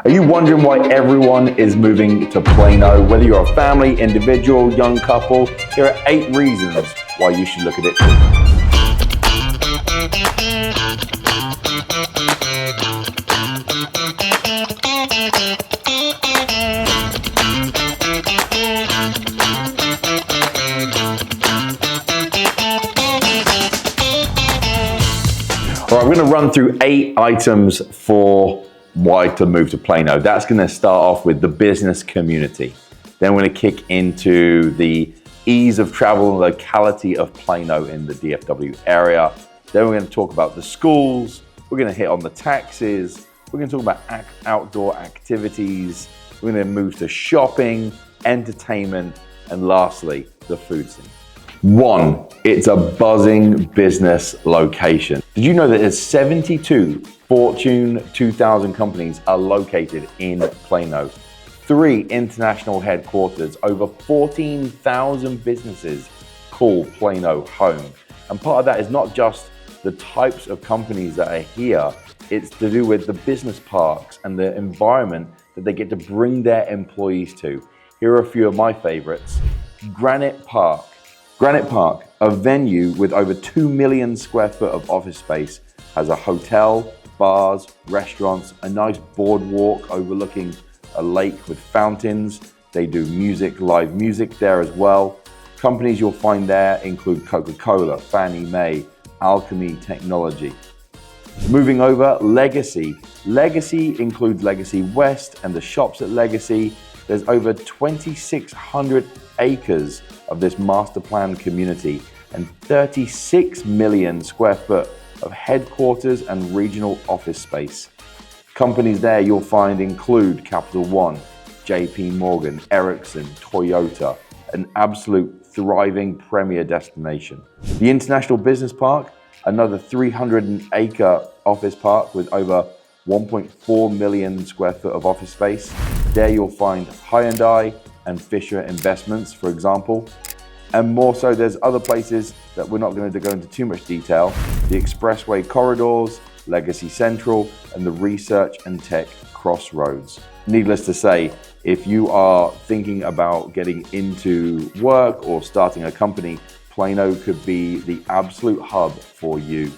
Are you wondering why everyone is moving to Plano? Whether you're a family, individual, young couple, here are 8 reasons why you should look at it too. All right, we're going to run through 8 items for why to move to Plano. That's going to start off with the business community. Then we're going to kick into the ease of travel and locality of Plano in the DFW area. Then we're going to talk about the schools. We're going to hit on the taxes. We're going to talk about outdoor activities. We're going to move to shopping, entertainment, and lastly, the food scene. 1, it's a buzzing business location. Did you know that there's 72 Fortune 2000 companies are located in Plano? 3 international headquarters, over 14,000 businesses call Plano home. And part of that is not just the types of companies that are here, it's to do with the business parks and the environment that they get to bring their employees to. Here are a few of my favorites. Granite Park. Granite Park, a venue with over 2 million square foot of office space, has a hotel, bars, restaurants, a nice boardwalk overlooking a lake with fountains. They do music, live music there as well. Companies you'll find there include Coca-Cola, Fannie Mae, Alchemy Technology. Moving over, Legacy. Legacy includes Legacy West and the shops at Legacy. There's over 2,600 acres of this master plan community and 36 million square foot of headquarters and regional office space. Companies there you'll find include Capital One, JP Morgan, Ericsson, Toyota, an absolute thriving premier destination. The International Business Park, another 300-acre office park with over 1.4 million square foot of office space. There you'll find Hyundai and Fisher Investments, for example. And more so, there's other places that we're not going to go into too much detail. The Expressway Corridors, Legacy Central, and the Research and Tech Crossroads. Needless to say, if you are thinking about getting into work or starting a company, Plano could be the absolute hub for you.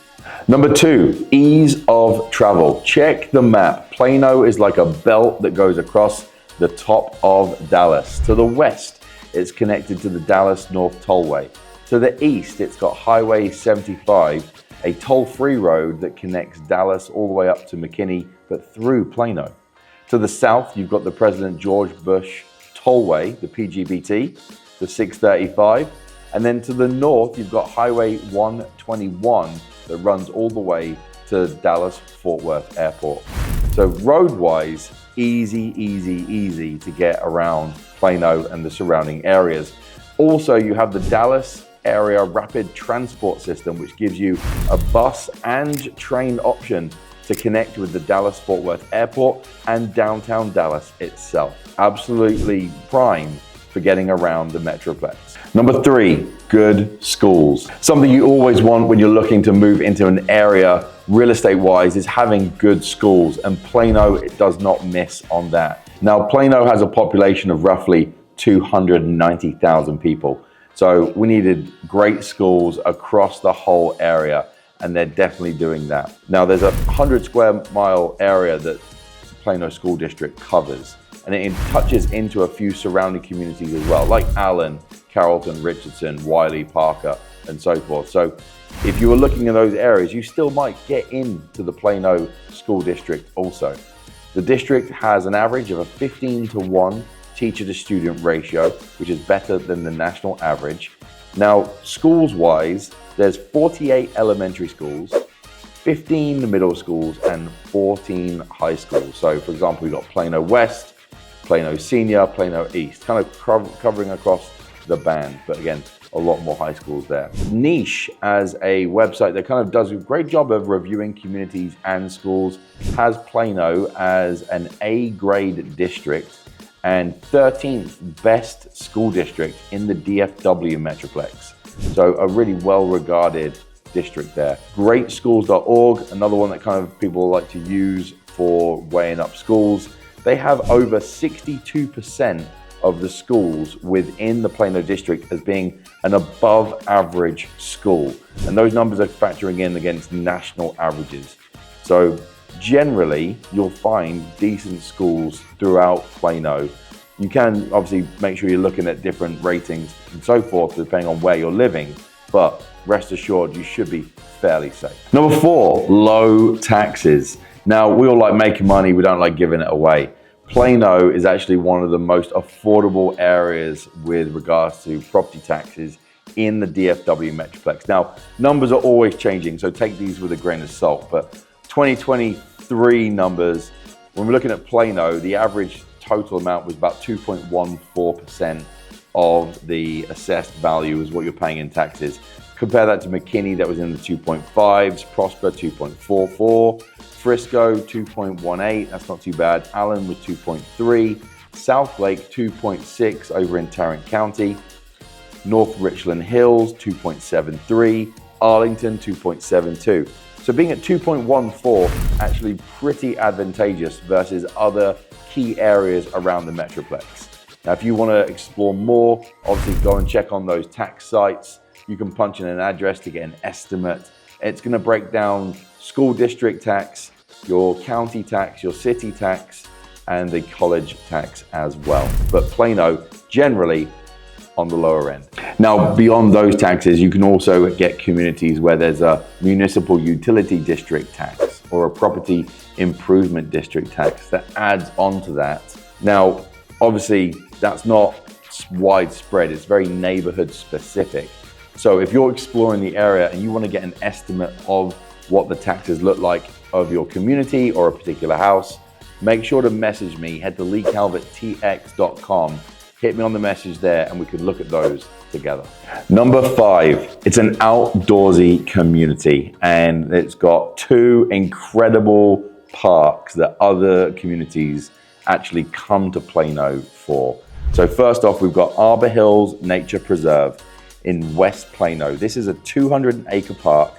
Number 2, ease of travel. Check the map. Plano is like a belt that goes across the top of Dallas. To the west, it's connected to the Dallas North Tollway. To the east, it's got Highway 75, a toll-free road that connects Dallas all the way up to McKinney, but through Plano. To the south, you've got the President George Bush Tollway, the PGBT, the 635. And then to the north, you've got Highway 121 that runs all the way to Dallas-Fort Worth Airport. So road-wise, easy to get around Plano and the surrounding areas. Also, you have the Dallas Area Rapid Transport System, which gives you a bus and train option to connect with the Dallas-Fort Worth Airport and downtown Dallas itself. Absolutely prime for getting around the Metroplex. Number 3, good schools. Something you always want when you're looking to move into an area real estate-wise is having good schools, and Plano it does not miss on that. Now, Plano has a population of roughly 290,000 people. So we needed great schools across the whole area, and they're definitely doing that. Now, there's a 100 square mile area that Plano School District covers, and it touches into a few surrounding communities as well, like Allen, Carrollton, Richardson, Wiley, Parker, and so forth. So if you were looking in those areas, you still might get into the Plano School District also. The district has an average of a 15-to-1 teacher to student ratio, which is better than the national average. Now, schools wise, there's 48 elementary schools, 15 middle schools, and 14 high schools. So for example, we've got Plano West, Plano Senior, Plano East, kind of covering across the band, but again, a lot more high schools there. Niche, as a website that kind of does a great job of reviewing communities and schools, has Plano as an A-grade district and 13th best school district in the DFW Metroplex. So a really well-regarded district there. Greatschools.org, another one that kind of people like to use for weighing up schools. they have over 62% of the schools within the Plano district as being an above average school. And those numbers are factoring in against national averages. So generally, you'll find decent schools throughout Plano. You can obviously make sure you're looking at different ratings and so forth, depending on where you're living, but rest assured, you should be fairly safe. Number 4, low taxes. Now, we all like making money, we don't like giving it away. Plano is actually one of the most affordable areas with regards to property taxes in the DFW Metroplex. Now, numbers are always changing, so take these with a grain of salt, but 2023 numbers, when we're looking at Plano, the average total amount was about 2.14% of the assessed value is what you're paying in taxes. Compare that to McKinney, that was in the 2.5s, Prosper 2.44, Frisco 2.18, that's not too bad. Allen was 2.3, South Lake 2.6 over in Tarrant County, North Richland Hills 2.73, Arlington 2.72. So being at 2.14, actually pretty advantageous versus other key areas around the Metroplex. Now, if you want to explore more, obviously go and check on those tax sites. You can punch in an address to get an estimate. It's going to break down school district tax, your county tax, your city tax, and the college tax as well. But Plano, generally, on the lower end. Now, beyond those taxes, you can also get communities where there's a municipal utility district tax or a property improvement district tax that adds on to that. Now, obviously, that's not widespread. It's very neighborhood specific. So if you're exploring the area and you want to get an estimate of what the taxes look like of your community or a particular house, make sure to message me. Head to leecalverttx.com. Hit me on the message there and we can look at those together. Number 5, it's an outdoorsy community and it's got 2 incredible parks that other communities actually come to Plano for. So first off, we've got Arbor Hills Nature Preserve in West Plano. This is a 200-acre park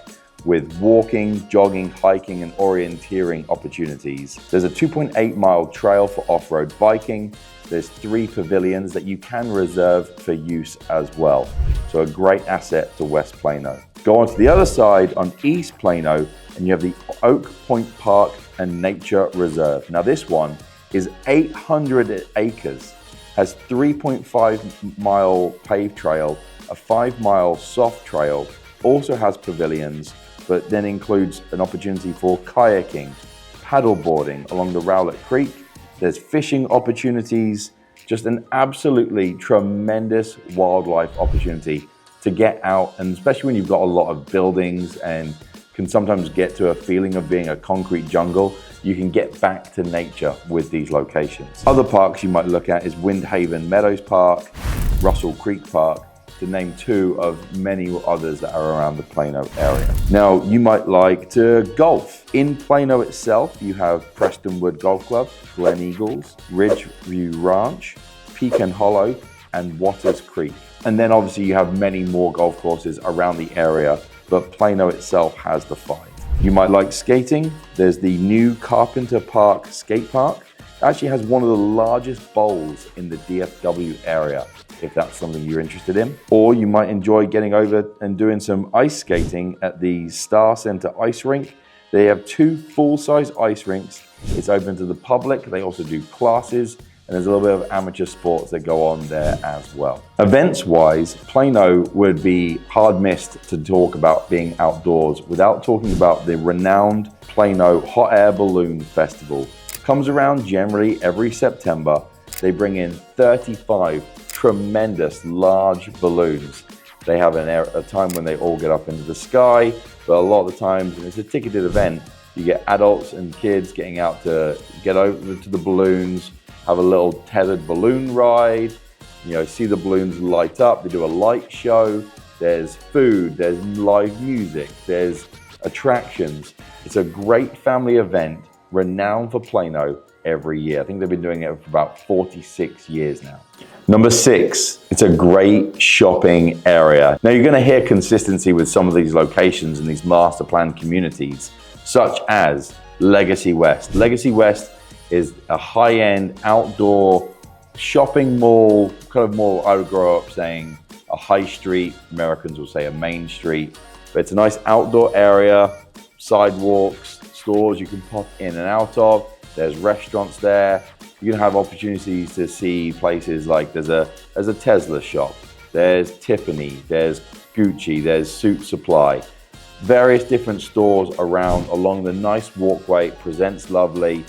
with walking, jogging, hiking, and orienteering opportunities. There's a 2.8-mile trail for off-road biking. There's 3 pavilions that you can reserve for use as well. So a great asset to West Plano. Go on to the other side on East Plano and you have the Oak Point Park and Nature Reserve. Now this one is 800 acres, has 3.5-mile paved trail, a 5-mile soft trail, also has pavilions, but then includes an opportunity for kayaking, paddleboarding along the Rowlett Creek. There's fishing opportunities, just an absolutely tremendous wildlife opportunity to get out, and especially when you've got a lot of buildings and can sometimes get to a feeling of being a concrete jungle, you can get back to nature with these locations. Other parks you might look at is Windhaven Meadows Park, Russell Creek Park, to name 2 of many others that are around the Plano area. Now, you might like to golf. In Plano itself, you have Prestonwood Golf Club, Glen Eagles, Ridgeview Ranch, Pecan Hollow, and Waters Creek. And then obviously you have many more golf courses around the area, but Plano itself has the 5. You might like skating. There's the new Carpenter Park Skate Park. It actually has one of the largest bowls in the DFW area, if that's something you're interested in. Or you might enjoy getting over and doing some ice skating at the Star Center Ice Rink. They have 2 full-size ice rinks. It's open to the public. They also do classes, and there's a little bit of amateur sports that go on there as well. Events-wise, Plano would be hard missed to talk about being outdoors without talking about the renowned Plano Hot Air Balloon Festival. It comes around generally every September. They bring in 35 tremendous large balloons. They have a time when they all get up into the sky, but a lot of the times, and it's a ticketed event, you get adults and kids getting out to get over to the balloons, have a little tethered balloon ride, see the balloons light up. They do a light show. There's food, there's live music, there's attractions. It's a great family event, renowned for Plano every year. I think they've been doing it for about 46 years now. Number 6, it's a great shopping area. Now you're going to hear consistency with some of these locations in these master plan communities, such as Legacy West. Legacy West is a high-end outdoor shopping mall, kind of more, I would grow up saying a high street. Americans will say a main street, but it's a nice outdoor area, sidewalks, stores you can pop in and out of. There's restaurants there. You can have opportunities to see places like there's a Tesla shop, there's Tiffany, there's Gucci, there's Suit Supply. Various different stores around along the nice walkway, presents lovely,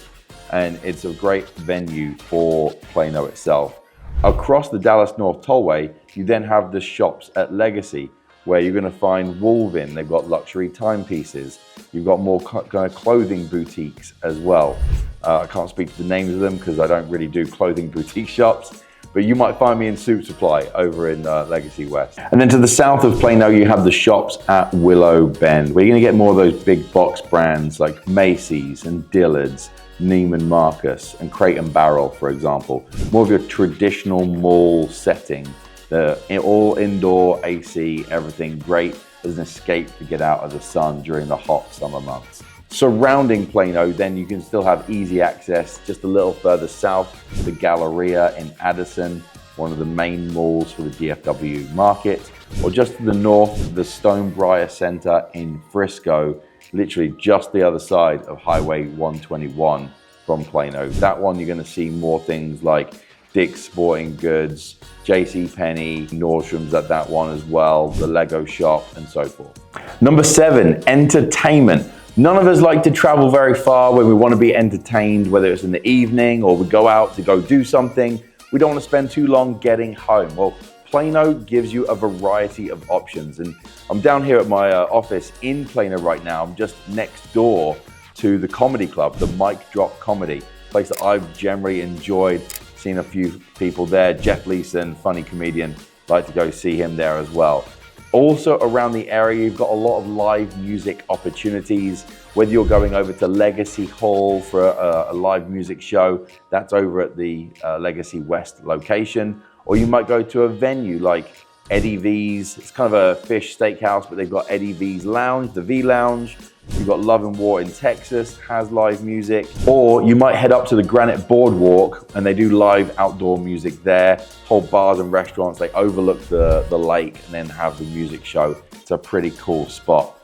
and it's a great venue for Plano itself. Across the Dallas North Tollway, you then have the shops at Legacy, where you're gonna find Woolvin. They've got luxury timepieces. You've got more kind of clothing boutiques as well. I can't speak to the names of them because I don't really do clothing boutique shops, but you might find me in Suit Supply over in Legacy West. And then to the south of Plano, you have the shops at Willow Bend, where you're gonna get more of those big box brands like Macy's and Dillard's, Neiman Marcus and Crate and Barrel, for example. More of your traditional mall setting. All indoor, AC, everything great as an escape to get out of the sun during the hot summer months. Surrounding Plano, then you can still have easy access just a little further south, the Galleria in Addison, one of the main malls for the DFW market, or just to the north, the Stonebriar Center in Frisco, literally just the other side of Highway 121 from Plano. That one, you're gonna see more things like Dick's Sporting Goods, JCPenney, Nordstrom's at that one as well, the Lego shop, and so forth. Number 7, entertainment. None of us like to travel very far when we want to be entertained, whether it's in the evening or we go out to go do something. We don't want to spend too long getting home. Well, Plano gives you a variety of options. And I'm down here at my office in Plano right now. I'm just next door to the comedy club, the Mic Drop Comedy, a place that I've generally enjoyed. Seen a few people there. Jeff Leeson, funny comedian, like to go see him there as well. Also around the area, you've got a lot of live music opportunities. Whether you're going over to Legacy Hall for a live music show, that's over at the Legacy West location, or you might go to a venue like Eddie V's. It's kind of a fish steakhouse, but they've got Eddie V's Lounge, the V Lounge. You've got Love and War in Texas, has live music. Or you might head up to the Granite Boardwalk and they do live outdoor music there. Whole bars and restaurants, they overlook the lake and then have the music show. It's a pretty cool spot.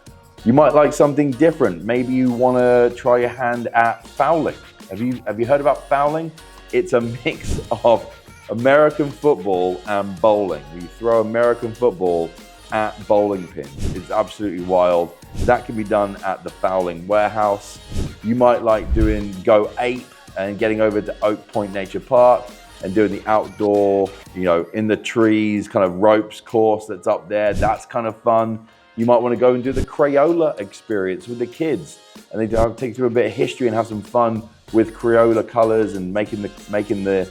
You might like something different. Maybe you wanna try your hand at fowling. Have you heard about fowling? It's a mix of American football and bowling. You throw American football at bowling pins. It's absolutely wild. That can be done at the Fowling Warehouse. You might like doing Go Ape and getting over to Oak Point Nature Park and doing the outdoor, in the trees, kind of ropes course that's up there. That's kind of fun. You might want to go and do the Crayola experience with the kids. And they take you through a bit of history and have some fun with Crayola colors and making the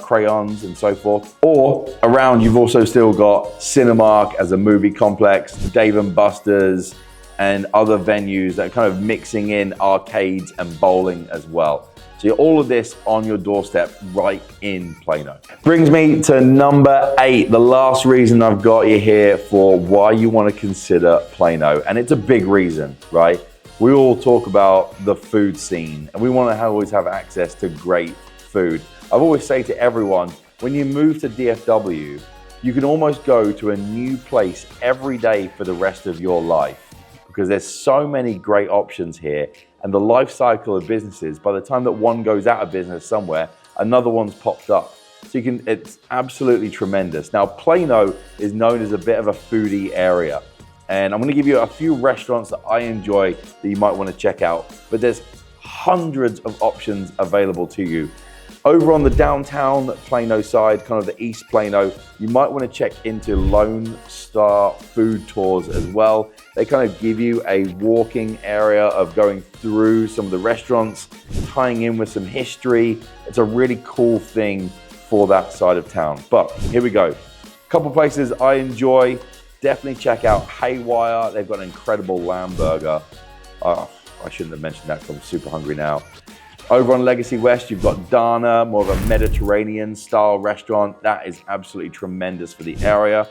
crayons and so forth. Or around, you've also still got Cinemark as a movie complex, Dave & Buster's, and other venues that are kind of mixing in arcades and bowling as well. So all of this on your doorstep right in Plano. Brings me to number 8, the last reason I've got you here for why you want to consider Plano. And it's a big reason, right? We all talk about the food scene and we want to always have access to great food. I've always say to everyone, when you move to DFW, you can almost go to a new place every day for the rest of your life because there's so many great options here, and the life cycle of businesses, by the time that one goes out of business somewhere, another one's popped up. So it's absolutely tremendous. Now, Plano is known as a bit of a foodie area, and I'm gonna give you a few restaurants that I enjoy that you might wanna check out, but there's hundreds of options available to you. Over on the downtown Plano side, kind of the East Plano, you might want to check into Lone Star Food Tours as well. They kind of give you a walking area of going through some of the restaurants, tying in with some history. It's a really cool thing for that side of town. But here we go. A couple places I enjoy. Definitely check out Haywire. They've got an incredible lamb burger. Oh, I shouldn't have mentioned that because I'm super hungry now. Over on Legacy West, you've got Dana, more of a Mediterranean style restaurant. That is absolutely tremendous for the area.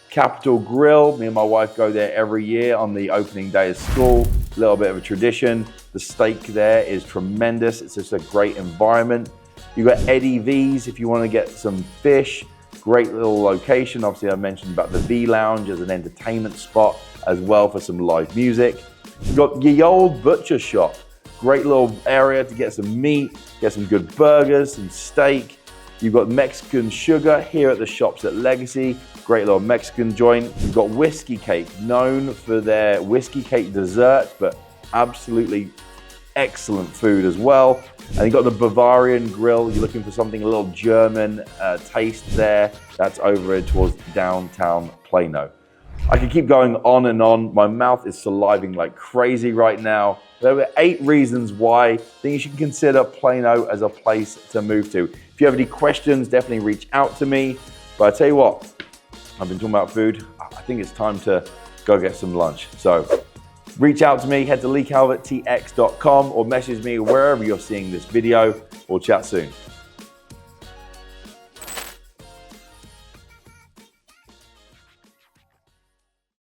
Capitol Grill, me and my wife go there every year on the opening day of school. a little bit of a tradition. The steak there is tremendous. It's just a great environment. You've got Eddie V's if you want to get some fish. Great little location. Obviously, I mentioned about the V Lounge as an entertainment spot as well for some live music. You've got Ye Old Butcher Shop. Great little area to get some meat, get some good burgers, some steak. You've got Mexican Sugar here at the shops at Legacy. Great little Mexican joint. You've got Whiskey Cake, known for their whiskey cake dessert, but absolutely excellent food as well. And you've got the Bavarian Grill. You're looking for something a little German taste there. That's over towards downtown Plano. I could keep going on and on. My mouth is saliving like crazy right now. There were 8 reasons why I think you should consider Plano as a place to move to. If you have any questions, definitely reach out to me. But I tell you what, I've been talking about food. I think it's time to go get some lunch. So reach out to me, head to leecalverttx.com or message me wherever you're seeing this video. We'll chat soon.